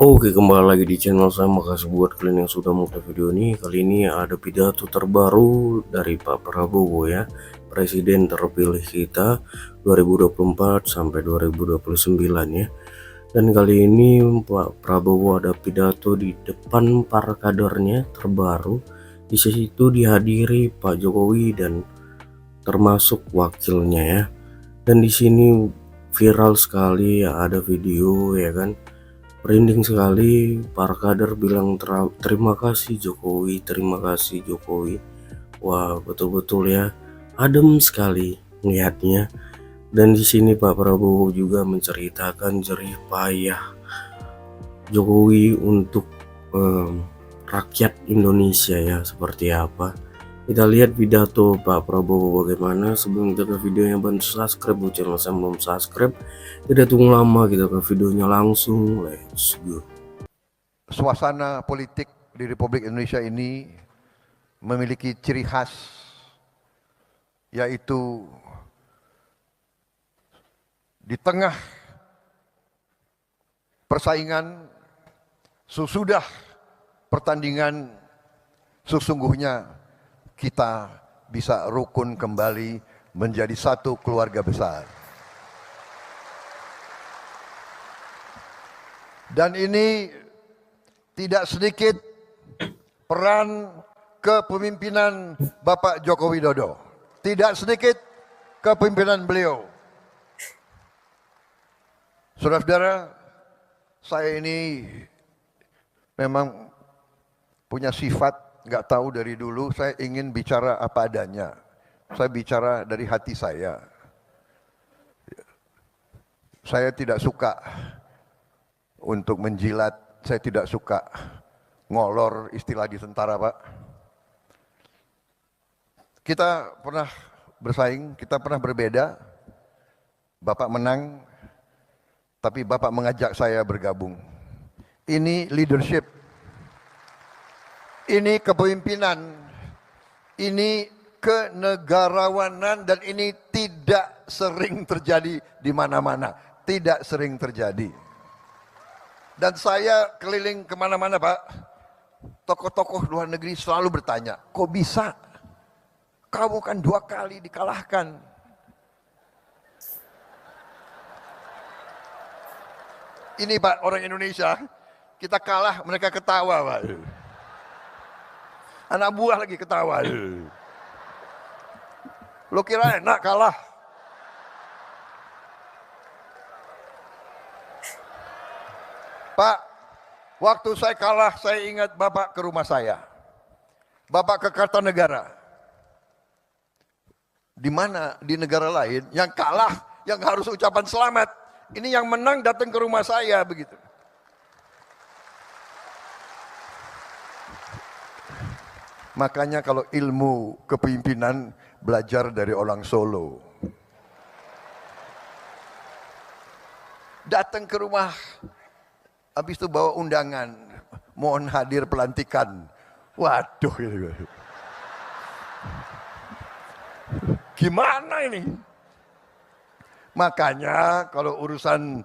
Oke, kembali lagi di channel saya. Makasih buat kalian yang sudah menonton video ini. Kali ini ada pidato terbaru dari Pak Prabowo ya, Presiden terpilih kita 2024 sampai 2029 ya. Dan kali ini Pak Prabowo ada pidato di depan para kadernya terbaru. Di situ dihadiri Pak Jokowi dan termasuk wakilnya ya. Dan di sini viral sekali ya, ada video ya kan. Merinding sekali, para kader bilang terima kasih Jokowi, terima kasih Jokowi. Wah, betul-betul ya, adem sekali melihatnya. Dan di sini Pak Prabowo juga menceritakan jerih payah Jokowi untuk rakyat Indonesia ya, seperti apa. Kita lihat pidato Pak Prabowo bagaimana. Sebelum kita ke videonya, bantu subscribe buat channel saya belum subscribe. Tidak tunggu lama, kita ke videonya langsung. Let's go. Suasana politik di Republik Indonesia ini memiliki ciri khas, yaitu di tengah persaingan, sesudah pertandingan, sesungguhnya kita bisa rukun kembali menjadi satu keluarga besar. Dan ini tidak sedikit peran kepemimpinan Bapak Joko Widodo. Tidak sedikit kepemimpinan beliau. Saudara-saudara, saya ini memang punya sifat, nggak tahu dari dulu, saya ingin bicara apa adanya. Saya bicara dari hati saya. Saya tidak suka untuk menjilat, saya tidak suka ngolor, istilah di tentara, Pak. Kita pernah bersaing, kita pernah berbeda. Bapak menang, tapi Bapak mengajak saya bergabung. Ini leadership. Ini kepemimpinan, ini kenegarawanan, dan ini tidak sering terjadi di mana-mana, tidak sering terjadi. Dan saya keliling kemana-mana, Pak, tokoh-tokoh luar negeri selalu bertanya, kok bisa? Kamu kan 2 kali dikalahkan. Ini Pak, orang Indonesia, kita kalah, mereka ketawa, Pak. Anak buah lagi ketawa. Lo kira enak kalah? Pak, waktu saya kalah, saya ingat Bapak ke rumah saya. Bapak ke Kartanegara. Di mana di negara lain yang kalah, yang harus ucapan selamat. Ini yang menang datang ke rumah saya begitu. Makanya kalau ilmu kepemimpinan belajar dari orang Solo. Datang ke rumah, habis itu bawa undangan, mohon hadir pelantikan. Waduh, gimana ini? Makanya kalau urusan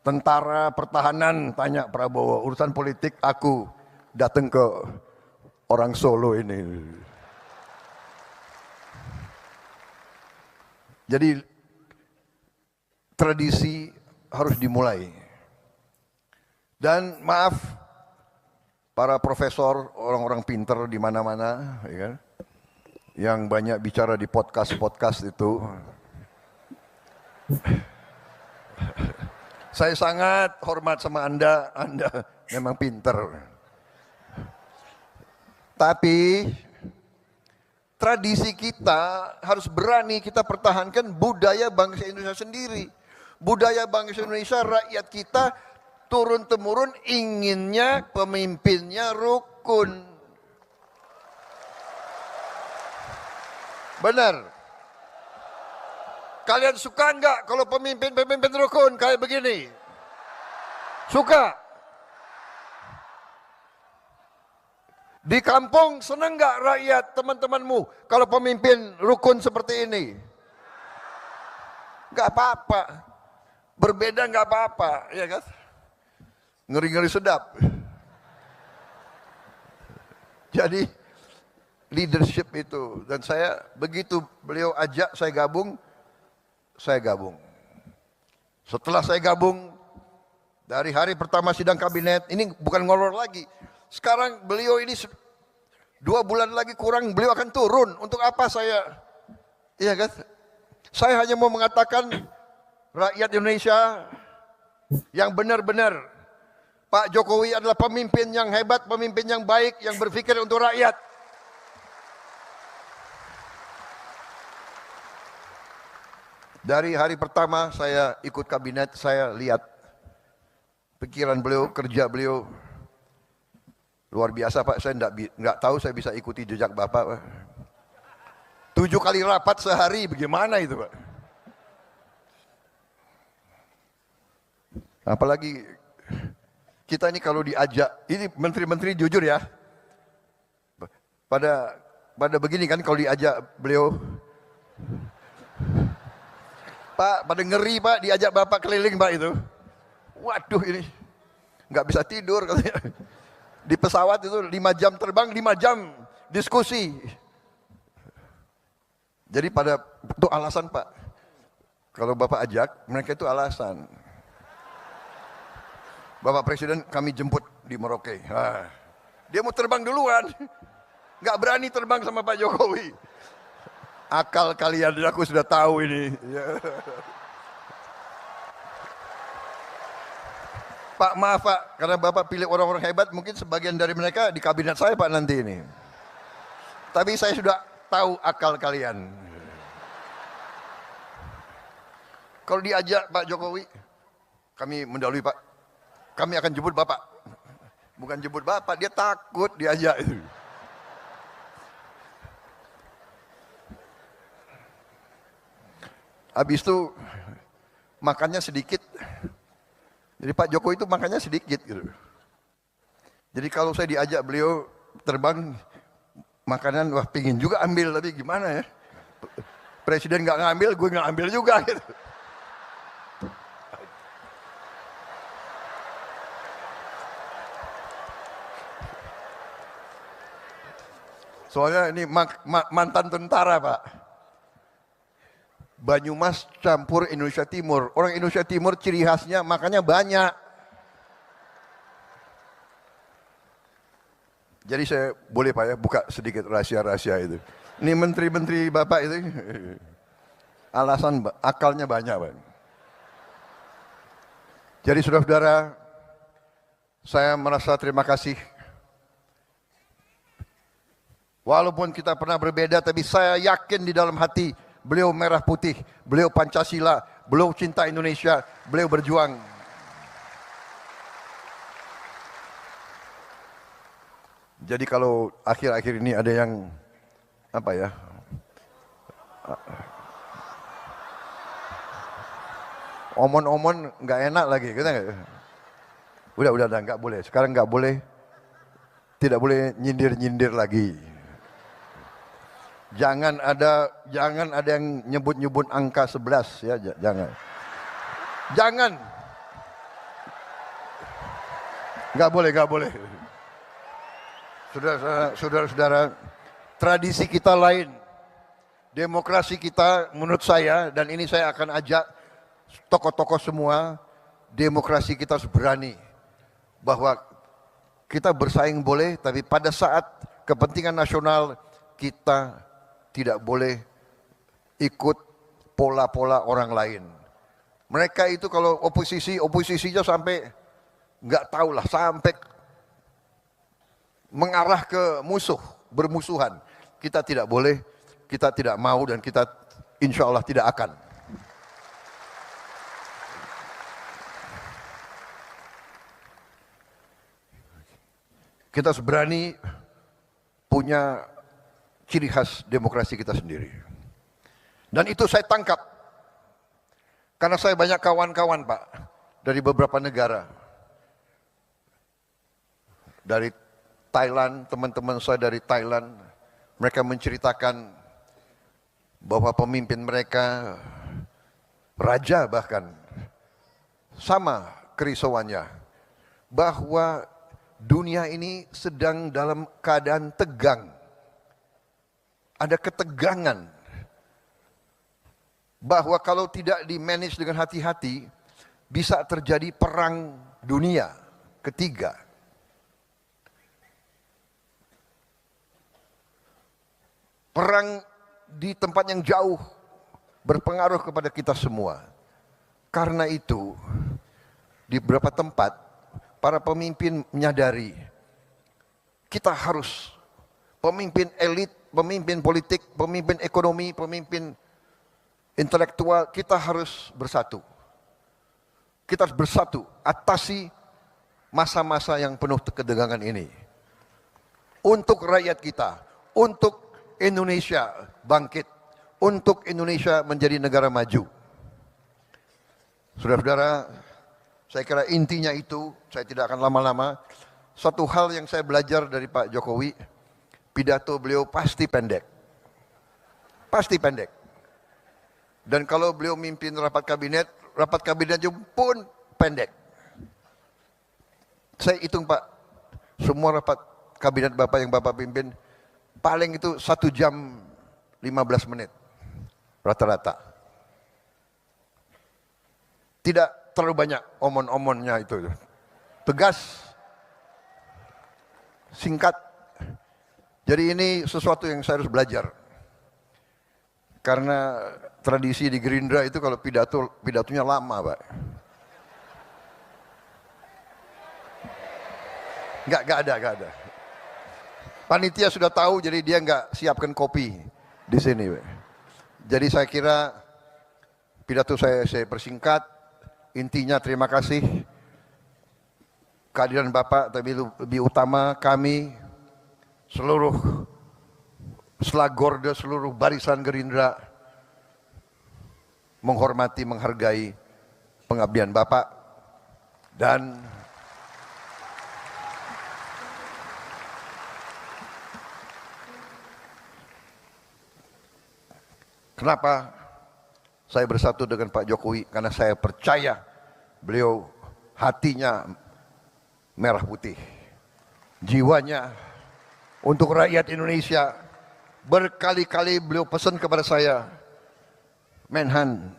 tentara, pertahanan, tanya Prabowo. Urusan politik, aku datang ke orang Solo ini. Jadi tradisi harus dimulai. Dan maaf para profesor, orang-orang pinter di mana-mana, ya kan, yang banyak bicara di podcast-podcast itu. Saya sangat hormat sama Anda memang pinter. Tapi tradisi kita harus berani kita pertahankan budaya bangsa Indonesia sendiri. Budaya bangsa Indonesia, rakyat kita turun-temurun inginnya pemimpinnya rukun. Benar. Kalian suka enggak kalau pemimpin rukun kayak begini? Suka? Di kampung senang nggak rakyat teman-temanmu kalau pemimpin rukun seperti ini? Nggak apa-apa, berbeda nggak apa-apa, ya kan? ngeri-ngeri sedap. Jadi leadership itu, dan saya begitu beliau ajak saya gabung, saya gabung. Setelah saya gabung, dari hari pertama sidang kabinet, ini bukan ngolor lagi. Sekarang beliau ini 2 bulan lagi kurang, beliau akan turun. Untuk apa saya? Iya kan? Saya hanya mau mengatakan rakyat Indonesia yang benar-benar Pak Jokowi adalah pemimpin yang hebat, pemimpin yang baik, yang berpikir untuk rakyat. Dari hari pertama saya ikut kabinet, saya lihat pikiran beliau, kerja beliau luar biasa Pak. Saya enggak tahu saya bisa ikuti jejak Bapak Pak. 7 kali rapat sehari, bagaimana itu Pak? Apalagi kita ini kalau diajak, ini menteri-menteri jujur ya, pada begini kan kalau diajak beliau, Pak, pada ngeri Pak, diajak Bapak keliling Pak itu. Waduh ini, nggak bisa tidur katanya. Di pesawat itu 5 jam terbang, 5 jam diskusi. Jadi pada itu alasan Pak, kalau Bapak ajak, mereka itu alasan. Bapak Presiden kami jemput di Merauke. Nah, dia mau terbang duluan, nggak berani terbang sama Pak Jokowi. Akal kalian, aku sudah tahu ini. Pak maaf Pak, karena Bapak pilih orang-orang hebat, mungkin sebagian dari mereka di kabinet saya Pak nanti ini. Tapi saya sudah tahu akal kalian. Kalau diajak Pak Jokowi, kami mendahului Pak, kami akan jemput Bapak. Bukan jemput Bapak, dia takut diajak itu. Habis itu makannya sedikit. Jadi Pak Jokowi itu makannya sedikit gitu. Jadi kalau saya diajak beliau terbang makanan, wah pingin juga ambil, tapi gimana ya? Presiden nggak ngambil, gue nggak ambil juga gitu. Soalnya ini mantan tentara Pak. Banyumas campur Indonesia Timur. Orang Indonesia Timur ciri khasnya makannya banyak. Jadi saya boleh Pak ya buka sedikit rahasia-rahasia itu. Ini menteri-menteri Bapak itu alasan akalnya banyak Pak. Jadi saudara-saudara, saya merasa terima kasih. Walaupun kita pernah berbeda, tapi saya yakin di dalam hati beliau merah putih, beliau Pancasila, beliau cinta Indonesia, beliau berjuang. Jadi kalau akhir-akhir ini ada yang apa ya? Omon-omon nggak enak lagi, kita nggak? Udah nggak boleh. Sekarang nggak boleh, tidak boleh nyindir-nyindir lagi. Jangan ada yang nyebut-nyebut angka 11 ya, jangan. Nggak boleh. Saudara-saudara, tradisi kita lain, demokrasi kita menurut saya, dan ini saya akan ajak tokoh-tokoh semua, demokrasi kita harus berani bahwa kita bersaing boleh, tapi pada saat kepentingan nasional kita tidak boleh ikut pola-pola orang lain. Mereka itu kalau oposisinya sampai nggak tahu lah, sampai mengarah ke bermusuhan. Kita tidak boleh, kita tidak mau, dan kita insya Allah tidak akan. Kita harus berani punya ciri khas demokrasi kita sendiri. Dan itu saya tangkap. Karena saya banyak kawan-kawan Pak, dari beberapa negara. Dari Thailand, teman-teman saya dari Thailand, mereka menceritakan bahwa pemimpin mereka, raja bahkan, sama kerisauannya. bahwa dunia ini sedang dalam keadaan tegang. Ada ketegangan. Bahwa kalau tidak di-manage dengan hati-hati, bisa terjadi perang dunia ketiga. Perang di tempat yang jauh berpengaruh kepada kita semua. Karena itu, di beberapa tempat, para pemimpin menyadari, kita harus, pemimpin elit, pemimpin politik, pemimpin ekonomi, pemimpin intelektual, kita harus bersatu. Kita harus bersatu, atasi masa-masa yang penuh ketegangan ini. Untuk rakyat kita, untuk Indonesia bangkit, untuk Indonesia menjadi negara maju. Saudara-saudara, saya kira intinya itu, saya tidak akan lama-lama. Satu hal yang saya belajar dari Pak Jokowi, pidato beliau pasti pendek. Pasti pendek. Dan kalau beliau mimpin rapat kabinetnya pun pendek. Saya hitung Pak, semua rapat kabinet Bapak yang Bapak pimpin, paling itu 1 jam 15 menit, rata-rata. Tidak terlalu banyak omon-omonnya itu. Tegas, singkat. Jadi ini sesuatu yang saya harus belajar. Karena tradisi di Gerindra itu kalau pidatonya lama, Pak. Enggak ada. Panitia sudah tahu, jadi dia enggak siapkan kopi di sini, Pak. Jadi saya kira pidato saya persingkat. Intinya terima kasih kehadiran Bapak, tapi lebih utama kami seluruh Selagorde, seluruh barisan Gerindra menghormati, menghargai pengabdian Bapak dan kenapa saya bersatu dengan Pak Jokowi? Karena saya percaya beliau hatinya merah putih, jiwanya untuk rakyat Indonesia. Berkali-kali beliau pesan kepada saya, Menhan,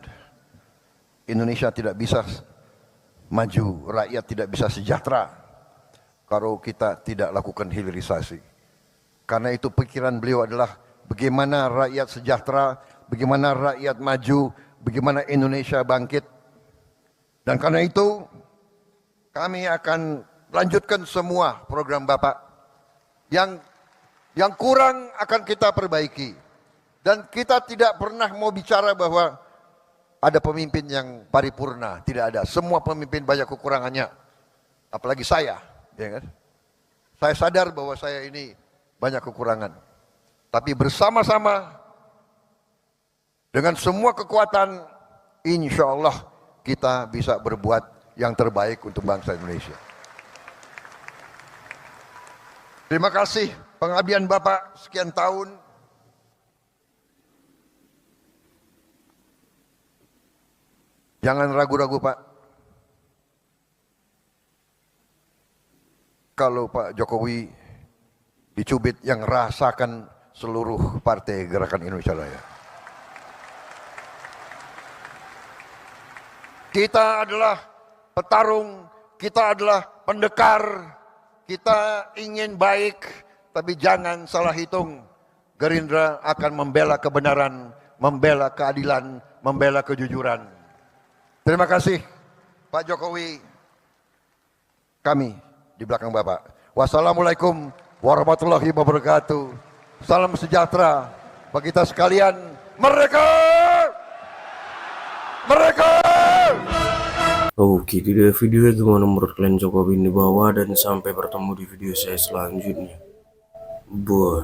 Indonesia tidak bisa maju, rakyat tidak bisa sejahtera kalau kita tidak lakukan hilirisasi. Karena itu pikiran beliau adalah bagaimana rakyat sejahtera, bagaimana rakyat maju, bagaimana Indonesia bangkit. Dan karena itu kami akan lanjutkan semua program Bapak. Yang kurang akan kita perbaiki. Dan kita tidak pernah mau bicara bahwa ada pemimpin yang paripurna. Tidak ada. Semua pemimpin banyak kekurangannya. Apalagi saya. Ya kan? Saya sadar bahwa saya ini banyak kekurangan. Tapi bersama-sama dengan semua kekuatan, insya Allah kita bisa berbuat yang terbaik untuk bangsa Indonesia. Terima kasih pengabdian Bapak sekian tahun. Jangan ragu-ragu Pak. Kalau Pak Jokowi dicubit, yang rasakan seluruh partai Gerakan Indonesia Raya. Kita adalah petarung, kita adalah pendekar, kita ingin baik, tapi jangan salah hitung. Gerindra akan membela kebenaran, membela keadilan, membela kejujuran. Terima kasih Pak Jokowi. Kami di belakang Bapak. Wassalamualaikum warahmatullahi wabarakatuh. Salam sejahtera bagi kita sekalian. Merdeka! Merdeka! Oke, tidak videonya gimana menurut kalian, coba di bawah dan sampai bertemu di video saya selanjutnya. Buat